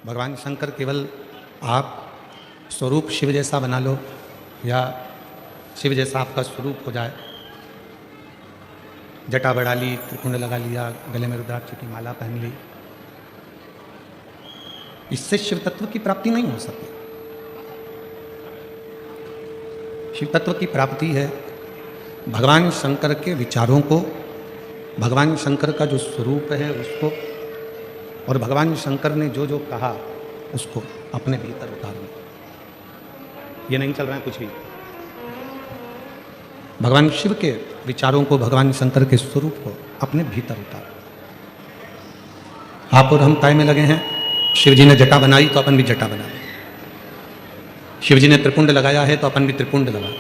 भगवान शंकर केवल आप स्वरूप शिव जैसा बना लो या शिव जैसा आपका स्वरूप हो जाए, जटा बढ़ा ली, त्रिकुंड लगा लिया, गले में रुद्राक्ष की माला पहन ली, इससे शिव तत्व की प्राप्ति नहीं हो सकती। शिव तत्व की प्राप्ति है भगवान शंकर के विचारों को, भगवान शंकर का जो स्वरूप है उसको, और भगवान शंकर ने जो जो कहा उसको अपने भीतर उतारना। ये नहीं चल रहा है कुछ भी। भगवान शिव के विचारों को, भगवान शंकर के स्वरूप को अपने भीतर उतारो। आप और हम काय में लगे हैं? शिव जी ने जटा बनाई तो अपन भी जटा बना लें। शिव जी ने त्रिपुंड लगाया है तो अपन भी त्रिपुंड लगा।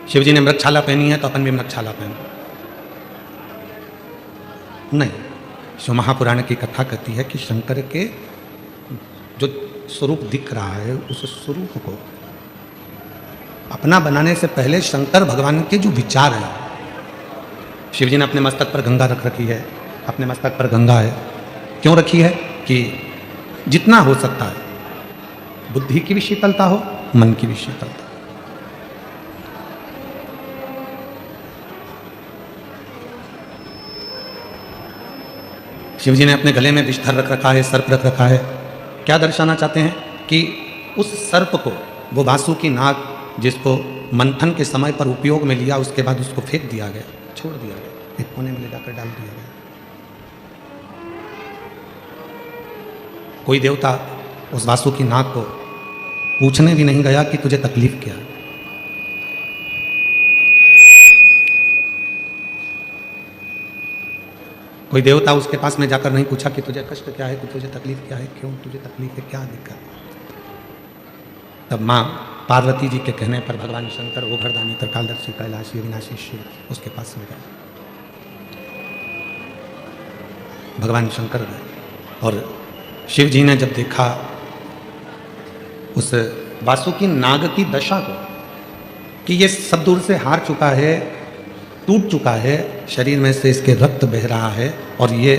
शिव जी ने मृगछाला पहनी है तो अपन भी मृगछाला पहने। नहीं, शिव महापुराण की कथा कहती है कि शंकर के जो स्वरूप दिख रहा है उस स्वरूप को अपना बनाने से पहले शंकर भगवान के जो विचार हैं, शिव जी ने अपने मस्तक पर गंगा रख रखी है, अपने मस्तक पर गंगा है। क्यों रखी है? कि जितना हो सकता है बुद्धि की भी शीतलता हो, मन की भी शीतलता। शिव जी ने अपने गले में विषधर रख रखा है, सर्प रख रखा है। क्या दर्शाना चाहते हैं? कि उस सर्प को, वो वासुकी नाग जिसको मंथन के समय पर उपयोग में लिया, उसके बाद उसको फेंक दिया गया, छोड़ दिया गया, एक कोने में ले जाकर डाल दिया गया। कोई देवता उस वासुकी नाग को पूछने भी नहीं गया कि तुझे तकलीफ क्या है। कोई देवता उसके पास में जाकर नहीं पूछा कि तुझे कष्ट क्या है, कि तुझे तकलीफ क्या है, क्यों तुझे तकलीफ है, क्या दिक्कत। तब माँ पार्वती जी के कहने पर भगवान शंकर ओघरदानी त्रिकालदर्शी कैलाशी अविनाशी शिव उसके पास में गए। भगवान शंकर गए और शिव जी ने जब देखा उस वासुकी नाग की दशा को कि ये सब दूर से हार चुका है, टूट चुका है, शरीर में से इसके रक्त बह रहा है और ये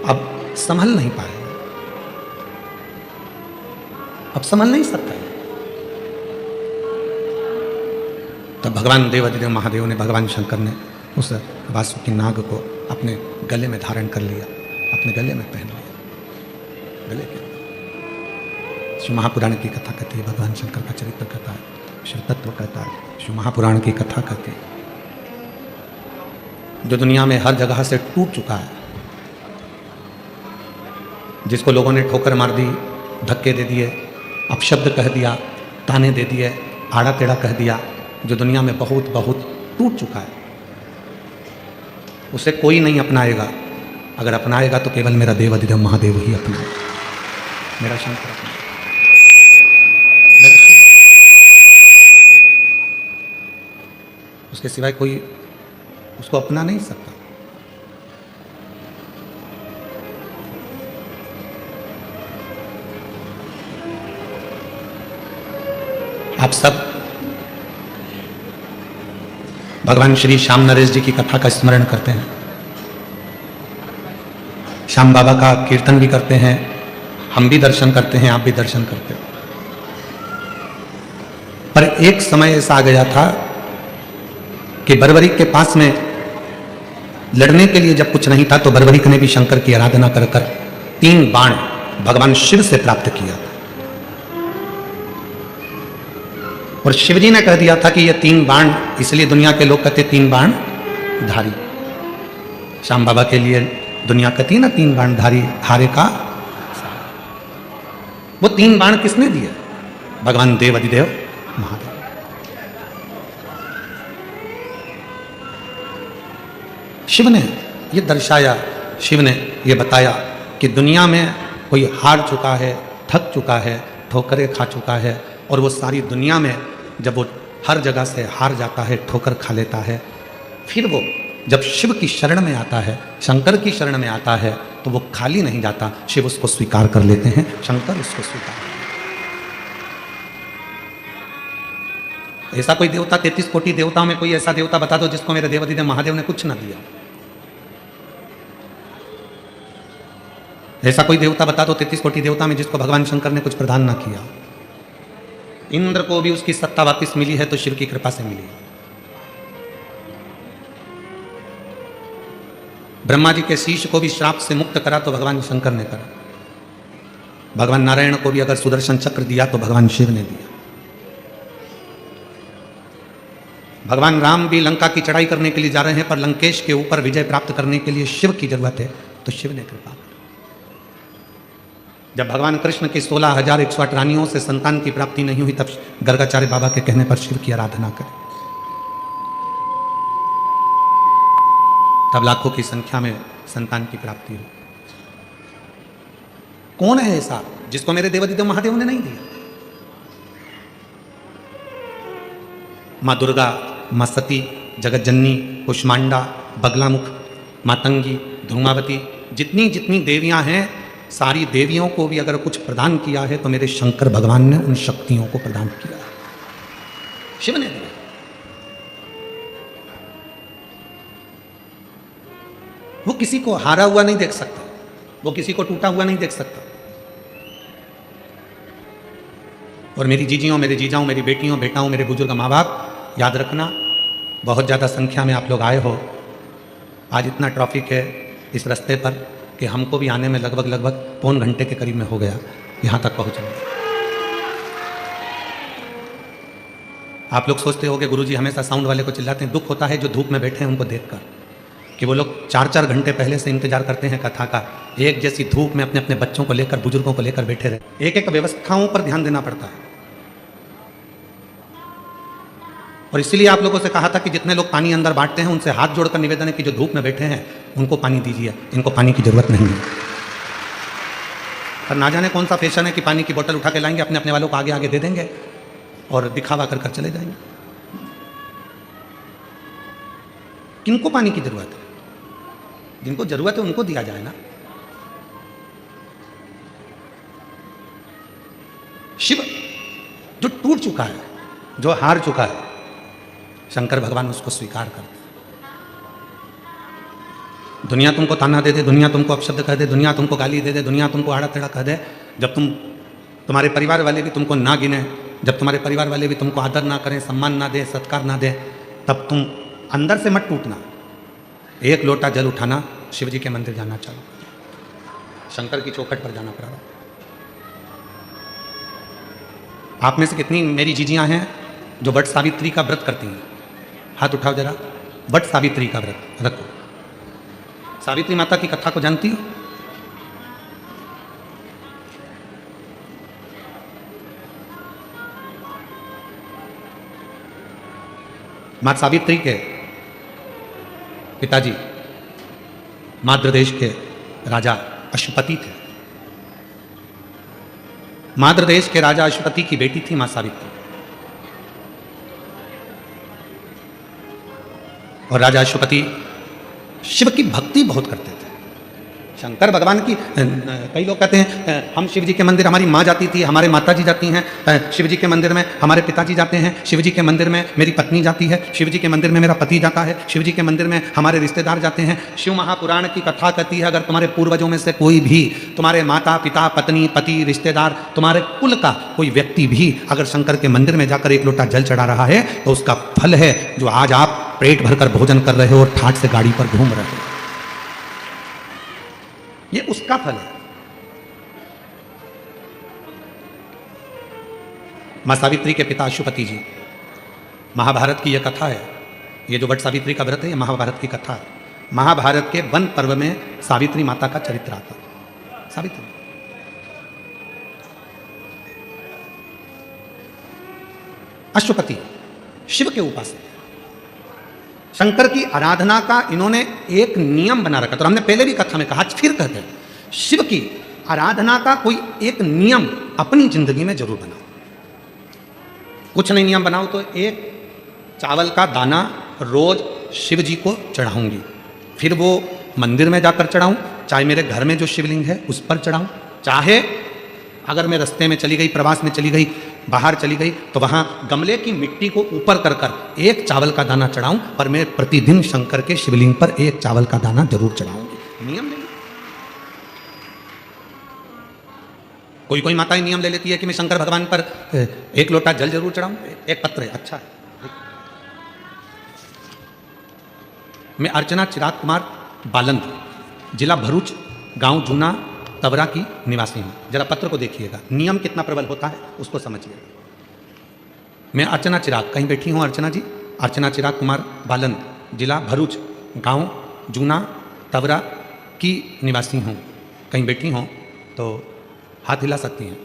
अब संभल नहीं पाएगा, अब संभल नहीं सकता है। तब भगवान देवाधिदेव महादेव ने, भगवान शंकर ने उस वासुकी नाग को अपने गले में धारण कर लिया, अपने गले में पहन लिया, गले के। शिव महापुराण की कथा कहती है, भगवान शंकर का चरित्र कहता है, शिव तत्व कहता है, शिव महापुराण की कथा कहती है। जो दुनिया में हर जगह से टूट चुका है, जिसको लोगों ने ठोकर मार दी, धक्के दे दिए, अपशब्द कह दिया, ताने दे दिए, आड़ा टेढ़ा कह दिया, जो दुनिया में बहुत बहुत टूट चुका है, उसे कोई नहीं अपनाएगा। अगर अपनाएगा तो केवल मेरा देवाधिदेव महादेव ही अपनाएगा, मेरा शंकर अपनाएगा, मेरा शिव अपनाएगा। उसके सिवाय कोई उसको अपना नहीं सकता। आप सब भगवान श्री श्याम नरेश जी की कथा का स्मरण करते हैं, श्याम बाबा का कीर्तन भी करते हैं, हम भी दर्शन करते हैं, आप भी दर्शन करते हैं। पर एक समय ऐसा आ गया था कि बर्बरीक के पास में लड़ने के लिए जब कुछ नहीं था तो बर्बरीक ने भी शंकर की आराधना कर कर 3 बाण भगवान शिव से प्राप्त किया था। और शिवजी ने कह दिया था कि ये 3 बाण, इसलिए दुनिया के लोग कहते 3 बाण धारी। श्याम बाबा के लिए दुनिया कहती है ना 3 बाण धारी, हारे का। वो 3 बाण किसने दिए? भगवान देवाधिदेव महादेव। शिव ने ये दर्शाया, शिव ने ये बताया कि दुनिया में कोई हार चुका है, थक चुका है, ठोकरें खा चुका है, और वो सारी दुनिया में जब वो हर जगह से हार जाता है, ठोकर खा लेता है, फिर वो जब शिव की शरण में आता है, शंकर की शरण में आता है, तो वो खाली नहीं जाता, शिव उसको स्वीकार कर लेते हैं, शंकर उसको स्वीकार करते हैं। ऐसा कोई देवता, 33 कोटि देवताओं में कोई ऐसा देवता बता दो जिसको मेरे देवाधिदेव महादेव ने कुछ ना दिया। ऐसा कोई देवता बता दो 33 कोटि देवता में जिसको भगवान शंकर ने कुछ प्रदान ना किया। इंद्र को भी उसकी सत्ता वापस मिली है तो शिव की कृपा से मिली। ब्रह्मा जी के शीश को भी श्राप से मुक्त करा तो भगवान शंकर ने करा। भगवान नारायण को भी अगर सुदर्शन चक्र दिया तो भगवान शिव ने दिया। भगवान राम भी लंका की चढ़ाई करने के लिए जा रहे हैं पर लंकेश के ऊपर विजय प्राप्त करने के लिए शिव की जरूरत है तो शिव ने कृपा की। जब भगवान कृष्ण की 16,108 रानियों से संतान की प्राप्ति नहीं हुई तब गर्गाचार्य बाबा के कहने पर शिव की आराधना करें। तब लाखों की संख्या में संतान की प्राप्ति हुई। कौन है ऐसा जिसको मेरे देवादिदेव महादेव ने नहीं दिया? मां दुर्गा, मां सती, जगत जननी, कुष्मांडा, बगलामुख, मातंगी, धूमावती, जितनी जितनी देवियां हैं सारी देवियों को भी अगर कुछ प्रदान किया है तो मेरे शंकर भगवान ने उन शक्तियों को प्रदान किया है, शिव ने दिया। वो किसी को हारा हुआ नहीं देख सकता, वो किसी को टूटा हुआ नहीं देख सकता। और मेरी जीजियों, मेरे जीजाओं, मेरी बेटियों, बेटाओं, मेरे बुजुर्ग माँ बाप, याद रखना बहुत ज़्यादा संख्या में आप लोग आए हो। आज इतना ट्रैफिक है इस रास्ते पर कि हमको भी आने में लगभग पौन घंटे के करीब में हो गया यहाँ तक पहुँचने। आप लोग सोचते हो कि गुरुजी हमेशा साउंड वाले को चिल्लाते हैं। दुख होता है जो धूप में बैठे हैं उनको देखकर कि वो लोग 4-4 घंटे पहले से इंतजार करते हैं कथा का। एक जैसी धूप में अपने अपने बच्चों को लेकर, बुजुर्गों को लेकर बैठे रहे। एक एक व्यवस्थाओं पर ध्यान देना पड़ता है। और इसीलिए आप लोगों से कहा था कि जितने लोग पानी अंदर बांटते हैं उनसे हाथ जोड़कर निवेदन है कि जो धूप में बैठे हैं उनको पानी दीजिए, इनको पानी की जरूरत नहीं है। पर ना जाने कौन सा फैशन है कि पानी की बोतल उठा के लाएंगे, अपने अपने वालों को आगे आगे दे देंगे और दिखावा कर कर चले जाएंगे। किनको पानी की जरूरत है? जिनको जरूरत है उनको दिया जाए ना। शिव जो टूट चुका है, जो हार चुका है, शंकर भगवान उसको स्वीकार करते। दुनिया तुमको ताना दे दे, दुनिया तुमको अपशब्द कह दे, दुनिया तुमको गाली दे दे, दुनिया तुमको आड़ा टेढ़ा कह दे, जब तुम्हारे परिवार वाले भी तुमको ना गिने, जब तुम्हारे परिवार वाले भी तुमको आदर ना करें, सम्मान ना दे, सत्कार ना दे, तब तुम अंदर से मत टूटना। एक लोटा जल उठाना, शिव जी के मंदिर जाना चालू, शंकर की चौखट पर जाना पड़ा। आप में से कितनी मेरी जीजियां हैं जो वट सावित्री का व्रत करती हैं? हाथ उठाओ जरा। वट सावित्री का व्रत रखो। सावित्री माता की कथा को जानती हो? मां सावित्री के पिताजी माद्र देश के राजा अश्वपति थे। माद्र देश के राजा अश्वपति की बेटी थी मां सावित्री। और राजा अश्वपति शिव की भक्ति बहुत करते थे। शंकर भगवान की, कई लोग कहते हैं हम शिव जी के मंदिर, हमारी माँ जाती थी, हमारे माता जी जाती हैं शिव जी के मंदिर में, हमारे पिताजी जाते हैं शिव जी के मंदिर में, मेरी पत्नी जाती है शिव जी के मंदिर में, मेरा पति जाता है शिव जी के मंदिर में, हमारे रिश्तेदार जाते हैं। शिव महापुराण की कथा कहती है अगर तुम्हारे पूर्वजों में से कोई भी, तुम्हारे माता पिता, पत्नी, पति, रिश्तेदार, तुम्हारे कुल का कोई व्यक्ति भी अगर शंकर के मंदिर में जाकर एक लोटा जल चढ़ा रहा है तो उसका फल है जो आज आप पेट भरकर भोजन कर रहे हो और ठाट से गाड़ी पर घूम रहे हो, ये उसका फल है। मां सावित्री के पिता अश्वपति जी, महाभारत की यह कथा है। ये जो वट सावित्री का व्रत है, ये महाभारत की कथा है। महाभारत के वन पर्व में सावित्री माता का चरित्र आता है। सावित्री अश्वपति शिव के उपासक, शंकर की आराधना का इन्होंने एक नियम बना रखा। तो हमने पहले भी कथा में कहा, फिर कहते हैं शिव की आराधना का कोई एक नियम अपनी जिंदगी में जरूर बनाओ। कुछ नहीं नियम बनाओ तो एक चावल का दाना रोज शिव जी को चढ़ाऊंगी, फिर वो मंदिर में जाकर चढ़ाऊं, चाहे मेरे घर में जो शिवलिंग है उस पर चढ़ाऊं, चाहे अगर मैं रास्ते में चली गई, प्रवास में चली गई, बाहर चली गई तो वहां गमले की मिट्टी को ऊपर कर कर एक चावल का दाना चढ़ाऊं, पर मैं प्रतिदिन शंकर के शिवलिंग पर एक चावल का दाना जरूर चढ़ाऊंगी। नियम नहीं। कोई कोई माताएं नियम ले लेती है कि मैं शंकर भगवान पर एक लोटा जल जरूर चढ़ाऊं, एक पत्र है, अच्छा है। मैं अर्चना चिराग कुमार बालंद, जिला भरूच, गांव जूना तबरा की निवासी हूं। जरा पत्र को देखिएगा, नियम कितना प्रबल होता है उसको समझिएगा। मैं अर्चना चिराग, कहीं बैठी हूं अर्चना जी, अर्चना चिराग कुमार बालंद, जिला भरूच, गांव जूना तबरा की निवासी हूं। कहीं बैठी हों तो हाथ हिला सकती हैं,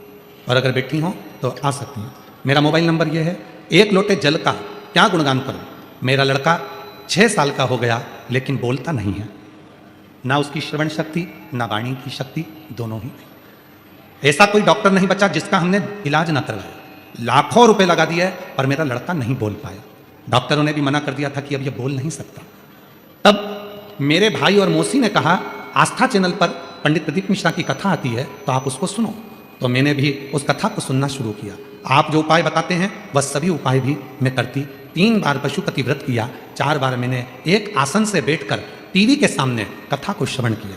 और अगर बैठी हों तो आ सकती हैं। मेरा मोबाइल नंबर ये है। एक लोटे जल का क्या गुणगान करूं, मेरा लड़का 6 साल का हो गया लेकिन बोलता नहीं है, ना उसकी श्रवण शक्ति ना वाणी की शक्ति, दोनों ही नहीं। ऐसा कोई डॉक्टर नहीं बचा जिसका हमने इलाज ना करवाया, लाखों रुपए लगा दिए पर मेरा लड़का नहीं बोल पाया। डॉक्टरों ने भी मना कर दिया था कि अब ये बोल नहीं सकता। तब मेरे भाई और मौसी ने कहा आस्था चैनल पर पंडित प्रदीप मिश्रा की कथा आती है तो आप उसको सुनो। तो मैंने भी उस कथा को सुनना शुरू किया। आप जो उपाय बताते हैं वह सभी उपाय भी मैं करती। 3 बार पशुपति व्रत किया, 4 बार मैंने एक आसन से बैठकर टीवी के सामने कथा को श्रवण किया।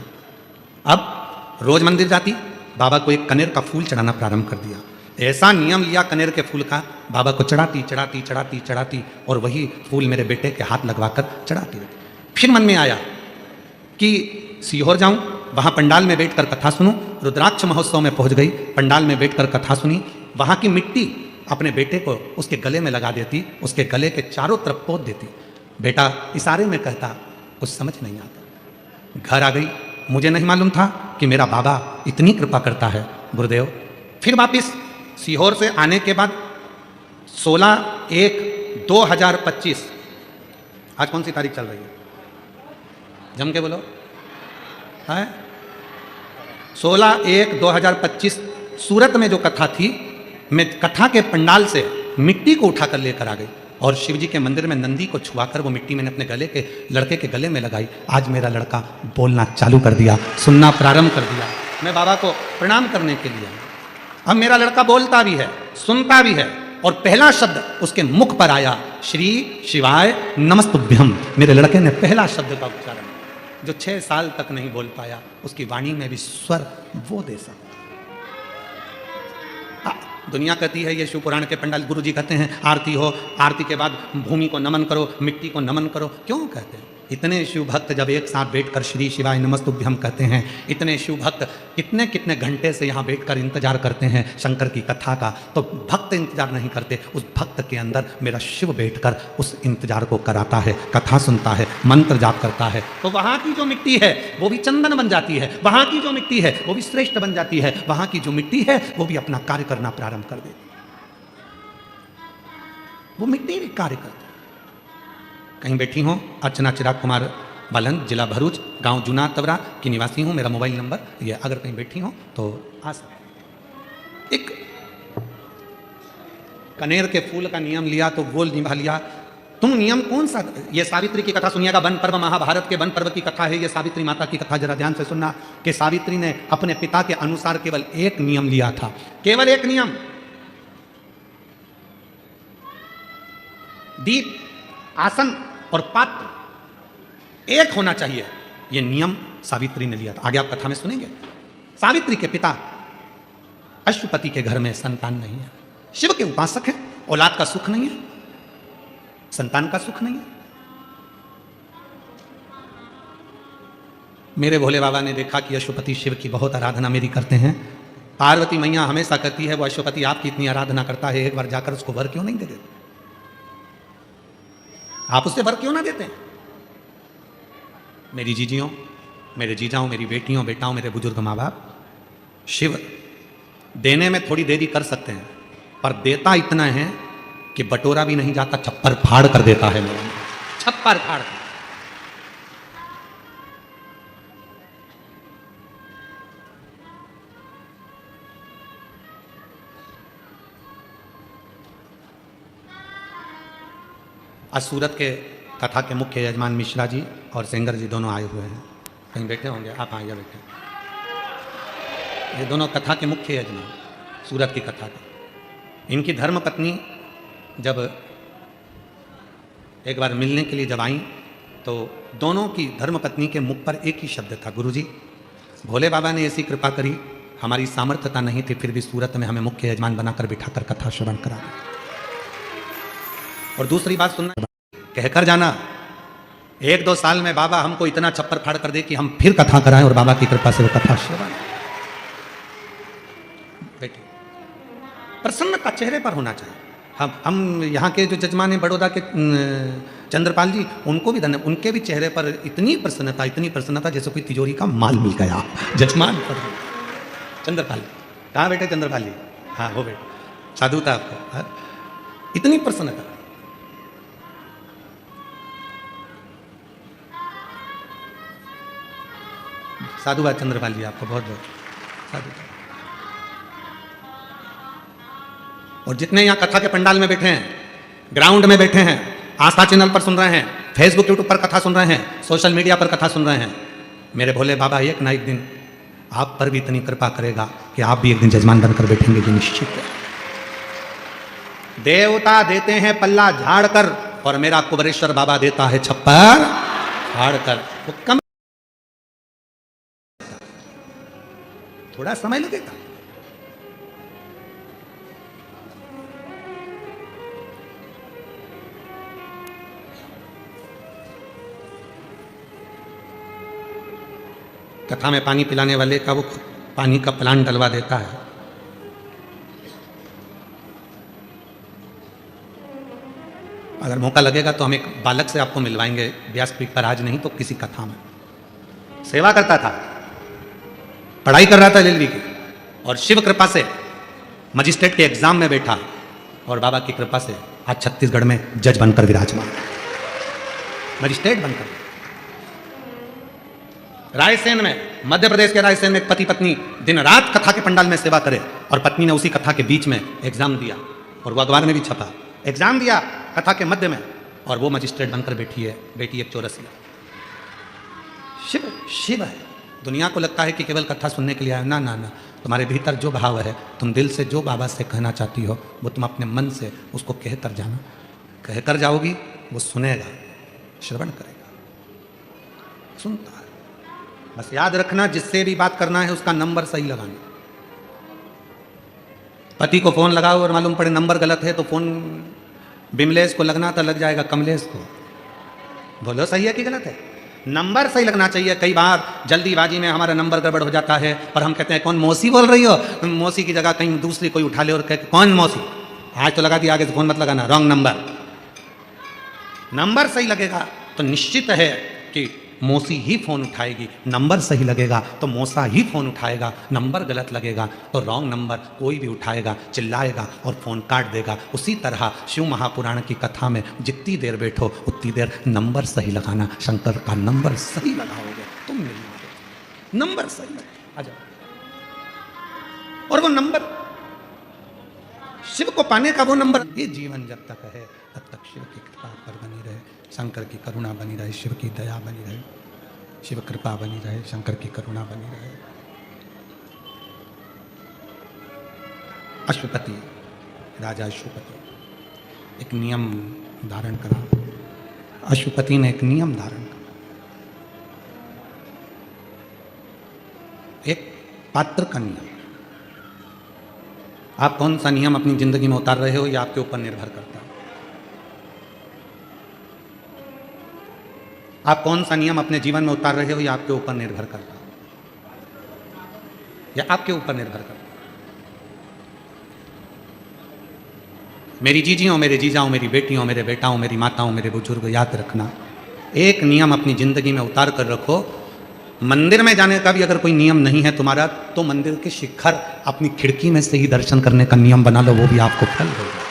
अब रोज मंदिर जाती, बाबा को एक कनेर का फूल चढ़ाना प्रारंभ कर दिया। ऐसा नियम लिया कनेर के फूल का, बाबा को चढ़ाती चढ़ाती चढ़ाती चढ़ाती और वही फूल मेरे बेटे के हाथ लगवाकर चढ़ाती रहती। फिर मन में आया कि सीहोर जाऊं, वहां पंडाल में बैठकर कथा सुनूं। रुद्राक्ष महोत्सव में पहुंच गई, पंडाल में बैठकर कथा सुनी। वहां की मिट्टी अपने बेटे को उसके गले में लगा देती, उसके गले के चारों तरफ पोत देती। बेटा इशारे में कहता, कुछ समझ नहीं आता। घर आ गई, मुझे नहीं मालूम था कि मेरा बाबा इतनी कृपा करता है गुरुदेव। फिर वापिस सीहोर से आने के बाद 16/1/2025, आज कौन सी तारीख चल रही है, जम के बोलो, है 16/1/2025 सूरत में जो कथा थी, मैं कथा के पंडाल से मिट्टी को उठाकर लेकर आ गई और शिव जी के मंदिर में नंदी को छुआकर वो मिट्टी मैंने अपने लड़के के गले में लगाई। आज मेरा लड़का बोलना चालू कर दिया, सुनना प्रारंभ कर दिया। मैं बाबा को प्रणाम करने के लिए, अब मेरा लड़का बोलता भी है, सुनता भी है, और पहला शब्द उसके मुख पर आया, श्री शिवाय नमस्तुभ्यम। मेरे लड़के ने पहला शब्द का उच्चारण, जो 6 साल तक नहीं बोल पाया, उसकी वाणी में भी स्वर वो दे सका। दुनिया कहती है, ये शिव पुराण के पंडाल गुरु जी कहते हैं आरती हो, आरती के बाद भूमि को नमन करो, मिट्टी को नमन करो। क्यों कहते हैं? इतने शिव भक्त जब एक साथ बैठकर श्री शिवाय नमस्तुभ्यम कहते हैं, इतने शिव भक्त कितने कितने घंटे से यहाँ बैठकर इंतजार करते हैं शंकर की कथा का, तो भक्त इंतजार नहीं करते, उस भक्त के अंदर मेरा शिव बैठकर उस इंतजार को कराता है, कथा सुनता है, मंत्र जाप करता है। तो वहाँ की जो मिट्टी है वो भी चंदन बन जाती है, वहाँ की जो मिट्टी है वो भी श्रेष्ठ बन जाती है, वहाँ की जो मिट्टी है वो भी अपना कार्य करना प्रारंभ कर देती है, वो मिट्टी भी कार्य करती है। कहीं बैठी हूँ, अर्चना चिराग कुमार बालंद, जिला भरूच, गांव जूना तबरा की निवासी हूँ। मेरा मोबाइल नंबर ये, अगर कहीं बैठी हो तो आ सकते। एक कनेर के फूल का नियम लिया तो वो निभा लिया। तुम नियम कौन सा, ये सावित्री की कथा सुनिएगा, वन पर्व, महाभारत के वन पर्व की कथा है ये सावित्री माता की कथा, जरा ध्यान से सुनना कि सावित्री ने अपने पिता के अनुसार केवल एक नियम लिया था, केवल एक नियम, दीप, आसन और पात्र एक होना चाहिए। यह नियम सावित्री ने लिया था। आगे आप कथा में सुनेंगे। सावित्री के पिता अश्वपति के घर में संतान नहीं है, शिव के उपासक हैं, औलाद का सुख नहीं है, संतान का सुख नहीं है। मेरे भोले बाबा ने देखा कि अश्वपति शिव की बहुत आराधना मेरी करते हैं। पार्वती मैया हमेशा कहती है वो अश्वपति आपकी इतनी आराधना करता है, एक बार जाकर उसको वर क्यों नहीं दे देते, आप उससे वर क्यों ना देते हैं। मेरी जीजियों, मेरे जीजाओं, मेरी बेटियों, बेटाओं, मेरे बुजुर्ग माँ बाप, शिव देने में थोड़ी देरी कर सकते हैं पर देता इतना है कि बटोरा भी नहीं जाता, छप्पर फाड़ कर देता है मेरे, छप्पर फाड़ कर। आज सूरत के कथा के मुख्य यजमान मिश्रा जी और सेंगर जी दोनों आए हुए हैं, कहीं बैठे होंगे, आप आइए बैठे। ये दोनों कथा के मुख्य यजमान, सूरत की कथा के। इनकी धर्मपत्नी जब एक बार मिलने के लिए जब आई तो दोनों की धर्मपत्नी के मुख पर एक ही शब्द था, गुरुजी। भोले बाबा ने ऐसी कृपा करी, हमारी सामर्थ्यता नहीं थी, फिर भी सूरत में हमें मुख्य यजमान बनाकर बिठाकर कथा श्रवण करा। और दूसरी बात सुनना, कहकर जाना 1-2 साल में बाबा हमको इतना छप्पर फाड़ कर दे कि हम फिर कथा कराएं और बाबा की कृपा से वो कथा श्रवण। बेटे प्रसन्नता चेहरे पर होना चाहिए। हम यहाँ के जो जजमान हैं बड़ौदा के चंद्रपाल जी, उनको भी धन्यवाद, उनके भी चेहरे पर इतनी प्रसन्नता जैसे कोई तिजोरी का माल मिल गया। जजमान पर चंद्रपाल, कहाँ बेटे चंद्रपाल जी? हाँ हो बेटे, साधु था आपको। हाँ? इतनी प्रसन्नता। साधुवाद चंद्रपाल जी, आपको बहुत बहुत साधुवाद। और जितने यहाँ कथा के पंडाल में बैठे हैं, ग्राउंड में बैठे हैं, आस्था चैनल पर सुन रहे हैं, फेसबुक यूट्यूब पर कथा सुन रहे हैं, सोशल मीडिया पर कथा सुन रहे हैं, मेरे भोले बाबा एक ना एक दिन आप पर भी इतनी कृपा करेगा कि आप भी एक दिन जजमान बनकर बैठेंगे, ये निश्चित है। देवता देते हैं पल्ला झाड़ कर, और मेरा कुबरेश्वर बाबा देता है छप्पर फाड़ कर। वो कम, थोड़ा समय लगेगा। कथा में पानी पिलाने वाले का वो पानी का प्लांट डलवा देता है। अगर मौका लगेगा तो हम एक बालक से आपको मिलवाएंगे व्यासपीठ पर, आज नहीं तो किसी कथा में। सेवा करता था, पढ़ाई कर रहा था रेलवे की, और शिव कृपा से मजिस्ट्रेट के एग्जाम में बैठा, और बाबा की कृपा से आज छत्तीसगढ़ में जज बनकर विराजमान, मजिस्ट्रेट बनकर। रायसेन में, मध्य प्रदेश के रायसेन में एक पति पत्नी दिन रात कथा के पंडाल में सेवा करे, और पत्नी ने उसी कथा के बीच में एग्जाम दिया, और वो अखबार में भी छपा, एग्जाम दिया कथा के मध्य में, और वो मजिस्ट्रेट बनकर बैठी है, बेटी एक चौरसिया। शिव शिव है। दुनिया को लगता है कि केवल कथा सुनने के लिए आए, ना ना ना, तुम्हारे भीतर जो भाव है, तुम दिल से जो बाबा से कहना चाहती हो, वो तुम अपने मन से उसको कहकर जाना। कहकर जाओगी, वो सुनेगा, श्रवण करेगा, सुनता है। बस याद रखना, जिससे भी बात करना है उसका नंबर सही लगाना। पति को फोन लगाओ और मालूम पड़े नंबर गलत है, तो फोन बिमलेश को लगना था, लग जाएगा कमलेश को। बोलो सही है कि गलत है? नंबर सही लगना चाहिए। कई बार जल्दीबाजी में हमारा नंबर गड़बड़ हो जाता है, और हम कहते हैं कौन मौसी बोल रही हो, मौसी की जगह कहीं दूसरी कोई उठा ले और कहते कौन मौसी, आज तो लगा दिया, आगे से फोन मत लगाना, रॉन्ग नंबर। नंबर सही लगेगा तो निश्चित है कि मौसी ही फोन उठाएगी, नंबर सही लगेगा तो मौसा ही फोन उठाएगा, नंबर गलत लगेगा तो रॉन्ग नंबर कोई भी उठाएगा, चिल्लाएगा और फोन काट देगा। उसी तरह शिव महापुराण की कथा में जितनी देर बैठो उतनी देर नंबर सही लगाना। शंकर का नंबर सही लगाओगे तुम मिल जाओगे, नंबर सही लगा आ जाओ। और वो नंबर शिव को पाने का वो नंबर, ये जीवन जब तक है तब तक शिव की कृपा पर बनी रहे, शंकर की करुणा बनी रहे, शिव की दया बनी रहे, शिव कृपा बनी रहे, शंकर की करुणा बनी रहे। अश्वपति, राजा अश्वपति एक नियम धारण करा। अश्वपति ने एक नियम धारण करा, एक पात्र का नियम। आप कौन सा नियम अपनी जिंदगी में उतार रहे हो, यह आपके ऊपर निर्भर करता है। आप कौन सा नियम अपने जीवन में उतार रहे हो, यह आपके ऊपर निर्भर करता है, यह आपके ऊपर निर्भर करता है। मेरी जीजियों, मेरे जीजाओं, मेरी बेटियों, मेरे बेटाओं, मेरी माताओं, मेरे बुजुर्ग, याद रखना, एक नियम अपनी जिंदगी में उतार कर रखो। मंदिर में जाने का भी अगर कोई नियम नहीं है तुम्हारा, तो मंदिर के शिखर अपनी खिड़की में से ही दर्शन करने का नियम बना लो, वो भी आपको फल देगा।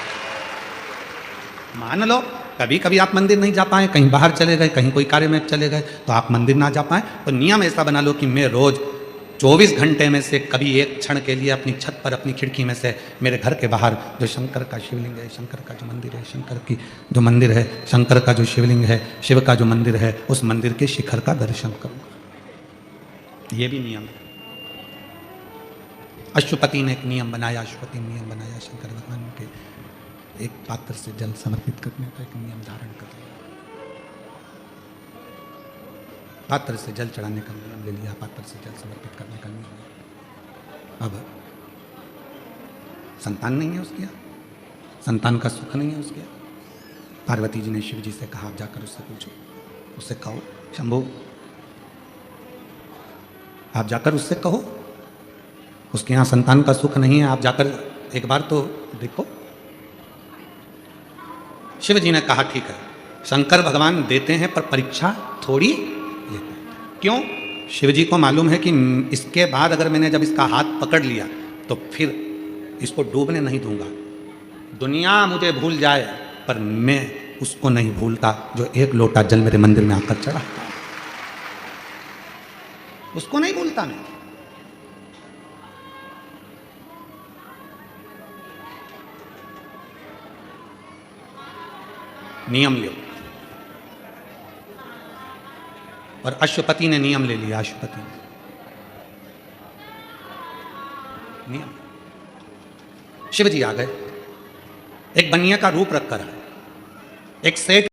मान लो कभी कभी आप मंदिर नहीं जा पाए, कहीं बाहर चले गए, कहीं कोई कार्य में चले गए, तो आप मंदिर ना जा पाए, तो नियम ऐसा बना लो कि मैं रोज 24 घंटे में से कभी एक क्षण के लिए अपनी छत पर, अपनी खिड़की में से मेरे घर के बाहर जो शंकर का शिवलिंग है, शंकर का जो मंदिर है, शंकर की जो मंदिर है, शंकर का जो शिवलिंग है, शिव का जो मंदिर है, उस मंदिर के शिखर का दर्शन करूंगा। ये भी नियम है। अश्वपति ने एक नियम बनाया, अश्वपति ने नियम बनाया, शंकर भगवान के एक पात्र से जल समर्पित करने का एक नियम धारण कर लिया, पात्र से जल चढ़ाने का नियम ले लिया, पात्र से जल समर्पित करने का नियम। अब संतान नहीं है उसके यहाँ, संतान का सुख नहीं है उसके यहाँ। पार्वती जी ने शिव जी से कहा, आप जाकर उससे पूछो, उससे कहो शंभु, आप जाकर उससे कहो उसके यहाँ संतान का सुख नहीं है, आप जाकर एक बार तो देखो। शिव जी ने कहा ठीक है, शंकर भगवान देते हैं पर परीक्षा थोड़ी लेते हैं। क्यों? शिव जी को मालूम है कि इसके बाद अगर मैंने जब इसका हाथ पकड़ लिया तो फिर इसको डूबने नहीं दूंगा। दुनिया मुझे भूल जाए पर मैं उसको नहीं भूलता जो एक लोटा जल मेरे मंदिर में आकर चढ़ा, उसको नहीं भूलता मैं। नियम लो। और अश्वपति ने नियम ले लिया, अश्वपति नियम। शिव जी आ गए, एक बनिया का रूप रखकर, एक सेठ